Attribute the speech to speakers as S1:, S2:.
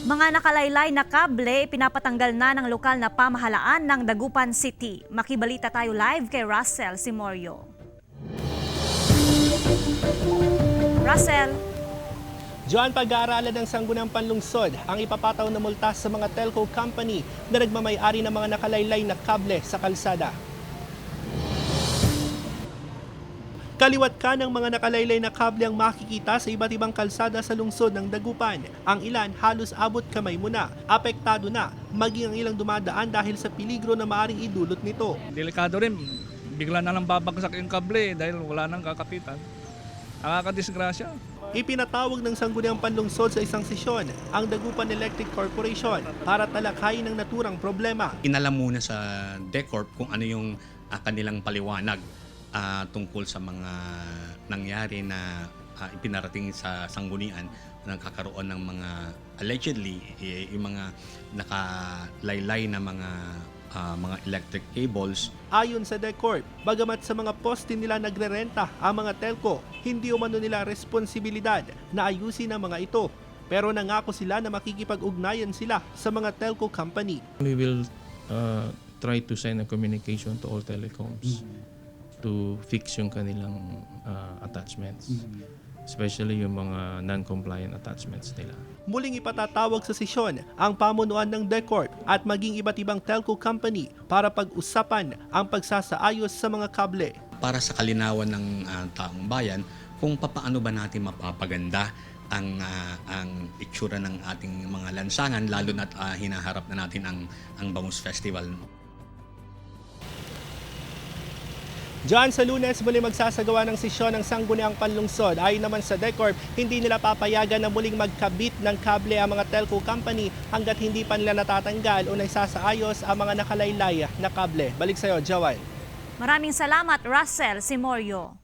S1: Mga nakalaylay na kable pinapatanggal na ng lokal na pamahalaan ng Dagupan City. Makibalita tayo live kay Russell Simorio. Russell.
S2: Diyan pag-aaralan ng Sangguniang Panlungsod ang ipapataw na multa sa mga telco company na nagmamay-ari ng mga nakalaylay na kable sa kalsada. Kaliwat ka ng mga nakalaylay na kable ang makikita sa iba't ibang kalsada sa lungsod ng Dagupan. Ang ilan halos abot kamay mo na, apektado na, maging ang ilang dumadaan dahil sa peligro na maaring idulot nito.
S3: Delikado rin, bigla na lang babagsak yung kable dahil wala nang kakapitan. Nakakadisgrasya.
S2: Ipinatawag ng Sangguniang Panlungsod sa isang sesyon ang Dagupan Electric Corporation para talakayin ang naturang problema.
S4: Inalam muna sa DECORP kung ano yung kanilang paliwanag tungkol sa mga nangyari na ipinarating sa sanggunian na nagkakaroon ng mga allegedly yung mga nakalaylay na mga electric cables.
S2: Ayon sa DECORP, bagamat sa mga poste nila nagrerenta ang mga telco, hindi umano nila responsibilidad na ayusin ang mga ito. Pero nangako sila na makikipag-ugnayan sila sa mga telco company.
S5: We will try to send a communication to all telecoms to fix yung kanilang attachments. Especially yung mga non-compliant attachments nila.
S2: Muling ipatatawag sa sesyon ang pamunuan ng DECORP at maging iba't ibang telco company para pag-usapan ang pagsasaayos sa mga kable.
S4: Para sa kalinawan ng taong bayan, kung papaano ba natin mapapaganda ang itsura ng ating mga lansangan, lalo na't hinaharap na natin ang Bangus Festival.
S2: Diyan sa Lunes, muli magsasagawa ng sesyon ng Sangguniang Panlungsod. Ayon naman sa DECORP, hindi nila papayagan na muling magkabit ng kable ang mga telco company hanggat hindi pa nila natatanggal o naisasaayos ang mga nakalaylay na kable. Balik sa'yo, Joel.
S1: Maraming salamat, Russell Simorio.